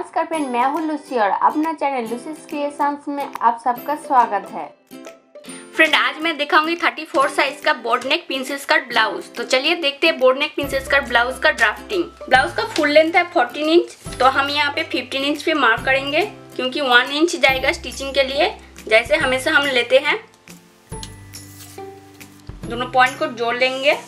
नमस्कार फ्रेंड, मैं हूँ लूसी और अपना चैनल लूसीज क्रिएशंस में आप सबका स्वागत है। फ्रेंड, आज मैं दिखाऊंगी 34 साइज का बोट नेक प्रिंसेस कट ब्लाउज। तो चलिए देखते हैं बोट नेक प्रिंसेस कट ब्लाउज का ड्राफ्टिंग। ब्लाउज का फुल लेंथ है 14 इंच, तो हम यहाँ पे 15 इंच पे मार्क करेंगे क्योंकि 1 इंच जाएगा स्टिचिंग के लिए, जैसे हमेशा हम लेते हैं। दोनों पॉइंट को जोड़ लेंगे।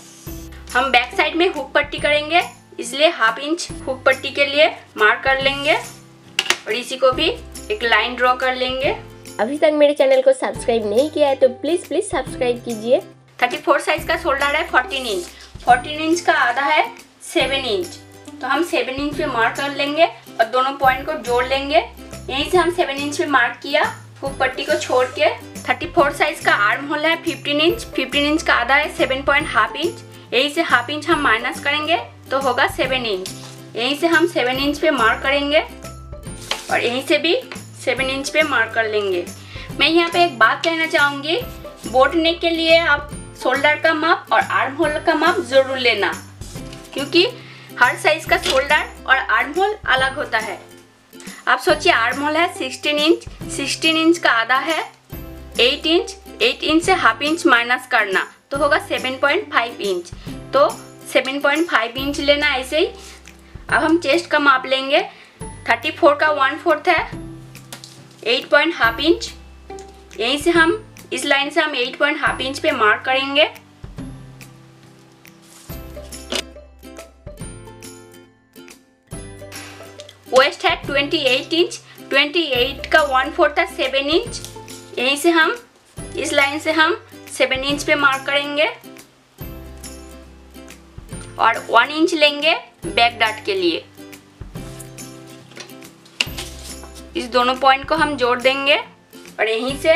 हम बैक साइड में हुक पट्टी करेंगे, इसलिए हाफ इंच हुक पट्टी के लिए मार्क कर लेंगे और इसी को भी एक लाइन ड्रॉ कर लेंगे। अभी तक मेरे चैनल को सब्सक्राइब नहीं किया है तो प्लीज सब्सक्राइब कीजिए। 34 साइज का शोल्डर है 14 इंच, 14 इंच का आधा है 7 इंच, तो हम 7 इंच पे मार्क कर लेंगे और दोनों पॉइंट को जोड़ लेंगे। यहीं से हम 7 इंच पे मार्क किया हुक पट्टी को छोड़ के। 34 साइज का आर्म होल है 15 इंच, 15 इंच का आधा है 7.5 इंच, यहीं से हाफ इंच हम माइनस करेंगे तो होगा 7 इंच। यहीं से हम 7 इंच पे मार्क करेंगे और यहीं से भी 7 इंच पे मार्क कर लेंगे। मैं यहाँ पे एक बात कहना चाहूँगी, बोट नेक के लिए आप शोल्डर का माप और आर्म होल का माप जरूर लेना, क्योंकि हर साइज का शोल्डर और आर्म होल अलग होता है। आप सोचिए आर्म होल है 16 इंच, 16 इंच का आधा है 8 इंच, 8 इंच से हाफ इंच माइनस करना तो होगा 7.5 इंच, तो 7.5 इंच लेना ऐसे ही। अब हम चेस्ट का माप लेंगे। 34 का 1/4 है 8.5 इंच, यहीं से हम इस लाइन से हम 8.5 इंच पे मार्क करेंगे। वेस्ट है 28 इंच, 28 का 1/4 था 7 इंच, यहीं से हम इस लाइन से हम 7 इंच पे मार्क करेंगे और 1 इंच लेंगे बैक डार्ट के लिए। इस दोनों पॉइंट को हम जोड़ देंगे और यहीं से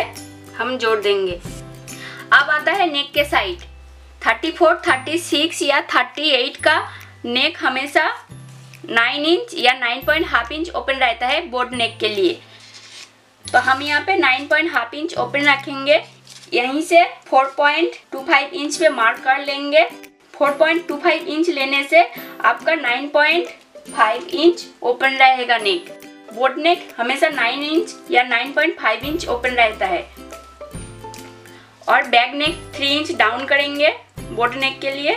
हम जोड़ देंगे। अब आता है नेक के साइड। 34, 36 या 38 का नेक हमेशा 9 इंच या 9.5 इंच ओपन रहता है बोट नेक के लिए, तो हम यहाँ पे 9.5 इंच ओपन रखेंगे। यहीं से 4.25 इंच पे मार्क कर लेंगे। 4.25 इंच लेने से आपका 9.5 इंच ओपन रहेगा नेक। बोट नेक हमेशा 9 इंच या 9.5 इंच ओपन रहता है। और बैक नेक 3 इंच डाउन करेंगे बोट नेक के लिए।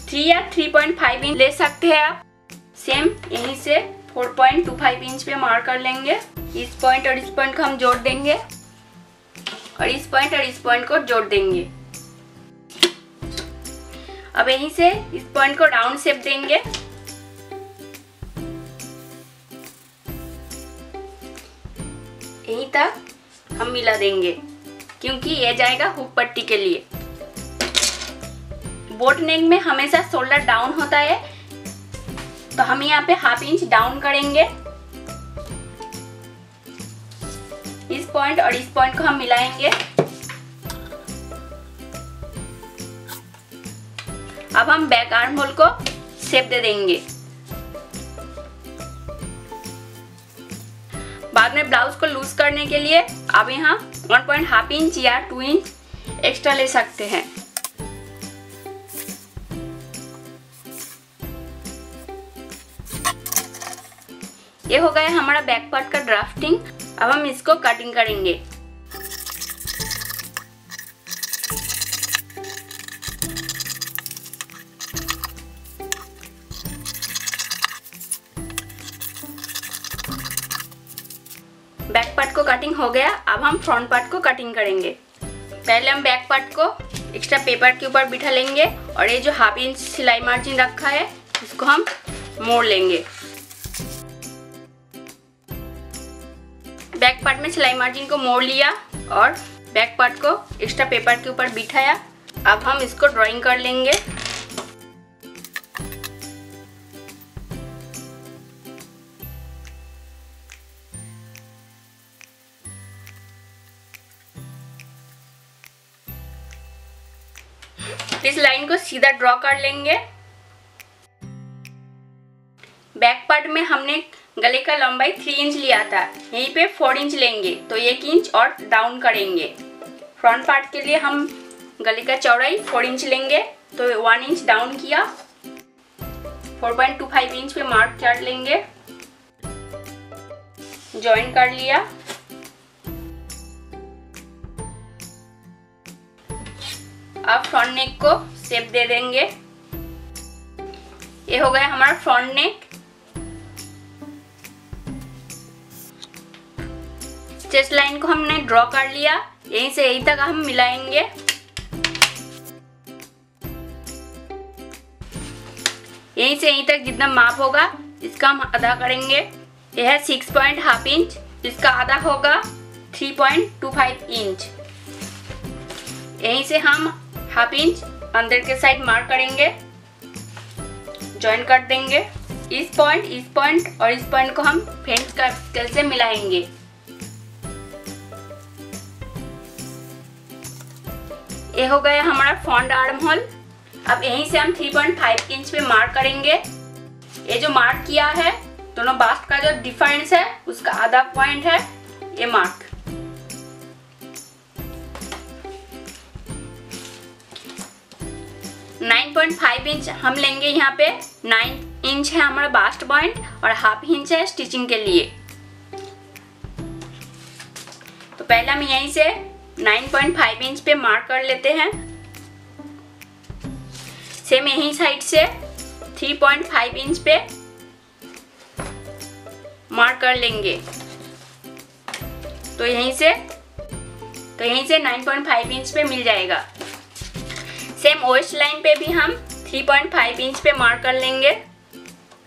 3 या 3.5 इंच ले सकते हैं आप। सेम यहीं से 4.25 इंच पे मार्क कर लेंगे। इस पॉइंट और इस पॉइंट को हम जोड़ देंगे और इस पॉइंट और इस पॉइंट को जोड़ देंगे। अब यहीं से इस पॉइंट को राउंड शेप देंगे। यहीं तक हम मिला देंगे क्योंकि ये जाएगा हुक पट्टी के लिए। बोट नेक में हमेशा शोल्डर डाउन होता है, तो हम यहाँ पे हाफ इंच डाउन करेंगे। इस पॉइंट और इस पॉइंट को हम मिलाएंगे। अब हम बैक आर्म होल को शेप दे देंगे। बाद में ब्लाउज को लूज करने के लिए आप यहाँ 1.5 इंच या 2 इंच एक्स्ट्रा ले सकते हैं। ये हो गया हमारा बैक पार्ट का ड्राफ्टिंग। अब हम इसको कटिंग करेंगे। बैक पार्ट को कटिंग हो गया, अब हम फ्रंट पार्ट को कटिंग करेंगे। पहले हम बैक पार्ट को एक्स्ट्रा पेपर के ऊपर बिठा लेंगे और ये जो हाफ इंच सिलाई मार्जिन रखा है इसको हम मोड़ लेंगे। बैक पार्ट में सिलाई मार्जिन को मोड़ लिया और बैक पार्ट को एक्स्ट्रा पेपर के ऊपर बिठाया। अब हम इसको ड्राइंग कर लेंगे। इस लाइन को सीधा ड्रॉ कर लेंगे। बैक पार्ट में हमने गले का लंबाई 3 इंच लिया था, यहीं पे 4 इंच लेंगे तो 1 इंच और डाउन करेंगे। फ्रंट पार्ट के लिए हम गले का चौड़ाई 4 इंच लेंगे तो 1 इंच डाउन किया, 4.25 इंच पे मार्क कर लेंगे। ज्वाइन कर लिया। अब फ्रंट नेक को शेप दे देंगे। ये हो गया हमारा फ्रंट नेक। चेस्ट लाइन को हमने ड्रॉ कर लिया, यहीं से यहीं तक हम मिलाएंगे। यहीं से यहीं तक जितना माप होगा इसका हम आधा करेंगे। यह है 6.5 इंच, इसका आधा होगा 3.25 इंच। यहीं से हम हाफ इंच अंदर के साइड मार्क करेंगे, ज्वाइन कर देंगे। इस पॉइंट और इस पॉइंट को हम फ्रेंच का स्केल से मिलाएंगे। ये हो गया हमारा फ्रंट आर्म होल। अब यहीं से हम 3.5 इंच पे मार्क करेंगे। ये जो मार्क किया है, दोनों बास्ट का जो डिफरेंस है उसका आधा पॉइंट है ये मार्क। नाइन 9.5 इंच हम लेंगे। यहाँ पे 9 इंच है हमारा बास्ट पॉइंट और हाफ इंच है स्टिचिंग के लिए। तो पहले हम यहीं से 9.5 इंच पे मार्क कर लेते हैं। सेम यहीं साइड से 3.5 इंच पे मार्क कर लेंगे। तो यहीं से 9.5 इंच पे मिल जाएगा। सेम वेस्ट लाइन पे भी हम 3.5 इंच पे मार्क कर लेंगे।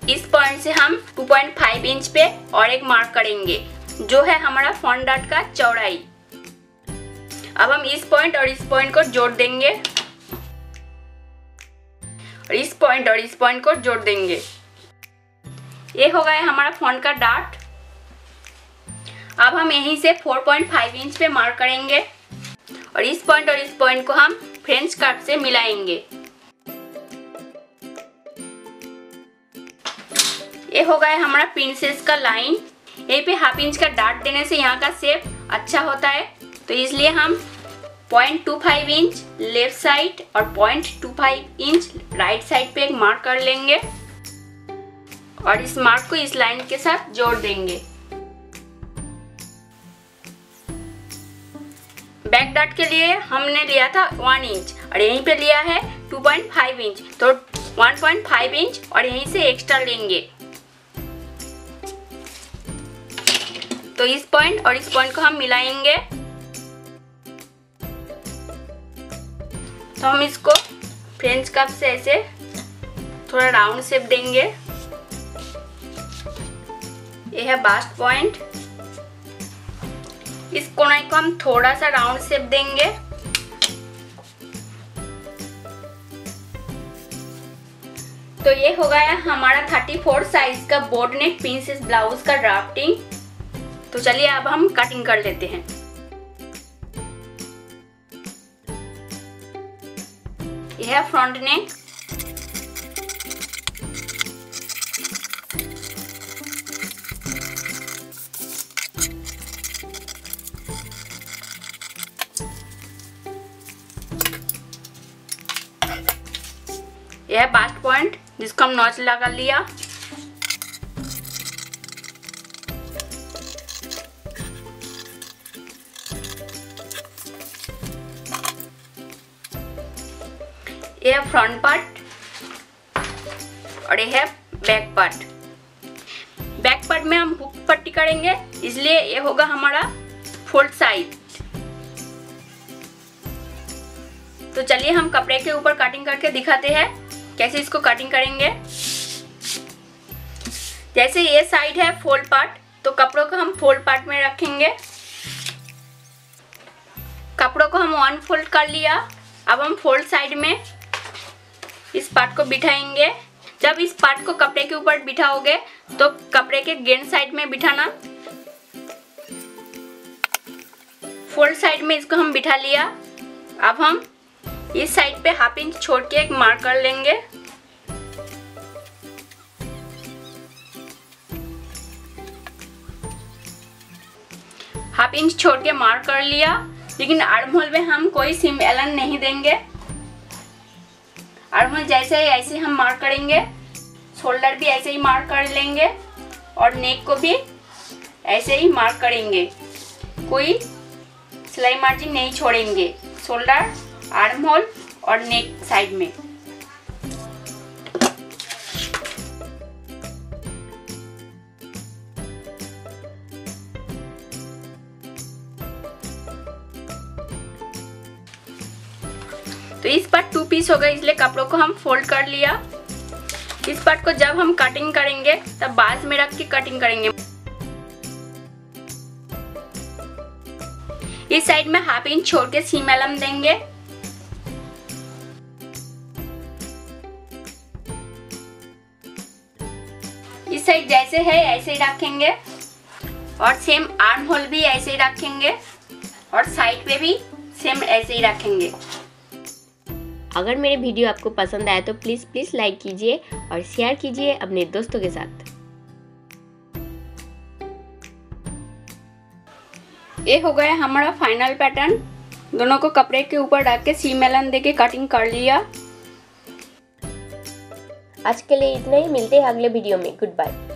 इस पॉइंट से हम 2.5 इंच पे और एक मार्क करेंगे जो है हमारा फ्रंट डार्ट का चौड़ाई। अब हम इस पॉइंट और इस पॉइंट को जोड़ देंगे और इस पॉइंट को जोड़ देंगे। ये हो गया हमारा फ्रंट का डार्ट। अब हम यहीं से 4.5 इंच पे मार्क करेंगे और इस पॉइंट को हम फ्रेंच कर्व से मिलाएंगे। ये हो गया हमारा प्रिंसेस का लाइन। यहीं पे हाफ इंच का डार्ट देने से यहाँ का शेप अच्छा होता है, तो इसलिए हम 0.25 इंच लेफ्ट साइड और 0.25 इंच राइट साइड पे एक मार्क कर लेंगे और इस मार्क को इस लाइन के साथ जोड़ देंगे। बैक डार्ट के लिए हमने लिया था 1 इंच और यहीं पे लिया है 2.5 इंच, तो 1.5 इंच और यहीं से एक्स्ट्रा लेंगे। तो इस पॉइंट और इस पॉइंट को हम मिलाएंगे। तो हम इसको फ्रेंच कर्व से ऐसे थोड़ा राउंड शेप देंगे। यह है बास्ट पॉइंट। इस कोने को हम थोड़ा सा राउंड शेप देंगे। तो ये हो गया हमारा 34 साइज का बोट नेक प्रिंसेस ब्लाउज का ड्राफ्टिंग। तो चलिए अब हम कटिंग कर लेते हैं। यह है फ्रंट नेक। यह है बास्ट पॉइंट जिसको हम नॉच लगा लिया। यह है फ्रंट पार्ट और यह है बैक पार्ट। बैक पार्ट में हम हुक पट्टी करेंगे, इसलिए ये होगा हमारा फोल्ड साइड। तो चलिए हम कपड़े के ऊपर कटिंग करके दिखाते हैं कैसे इसको कटिंग करेंगे। जैसे ये साइड है फोल्ड पार्ट, तो कपड़ों को हम फोल्ड पार्ट में रखेंगे। कपड़ों को हम 1 फोल्ड कर लिया। अब हम फोल्ड साइड में इस पार्ट को बिठाएंगे। जब इस पार्ट को कपड़े के ऊपर बिठाओगे तो कपड़े के गेंद साइड में बिठाना। फोल्ड साइड में इसको हम बिठा लिया। अब हम इस साइड पे हाफ इंच छोड़ के एक मार्क कर लेंगे। हाफ इंच छोड़ के मार्क कर लिया, लेकिन आर्म होल में हम कोई सीम एलन नहीं देंगे। आर्म होल जैसे ही ऐसे हम मार्क करेंगे, शोल्डर भी ऐसे ही मार्क कर लेंगे और नेक को भी ऐसे ही मार्क करेंगे, कोई सिलाई मार्जिन नहीं छोड़ेंगे शोल्डर, आर्म होल और नेक साइड में। तो इस पार्ट 2 पीस हो गए, इसलिए कपड़ों को हम फोल्ड कर लिया। इस पार्ट को जब हम कटिंग करेंगे तब बाज में रख के कटिंग करेंगे। इस साइड में 1/2 इंच छोड़ के सीम एलम देंगे। इस साइड जैसे है ऐसे ही रखेंगे और सेम आर्म होल भी ऐसे ही रखेंगे और साइड पे भी सेम ऐसे ही रखेंगे। अगर मेरे वीडियो आपको पसंद आया तो प्लीज़ लाइक कीजिए और शेयर कीजिए अपने दोस्तों के साथ। ये हो गया हमारा फाइनल पैटर्न। दोनों को कपड़े के ऊपर रख के सीम एलन देके कटिंग कर लिया। आज के लिए इतना ही, मिलते हैं अगले वीडियो में। Good bye.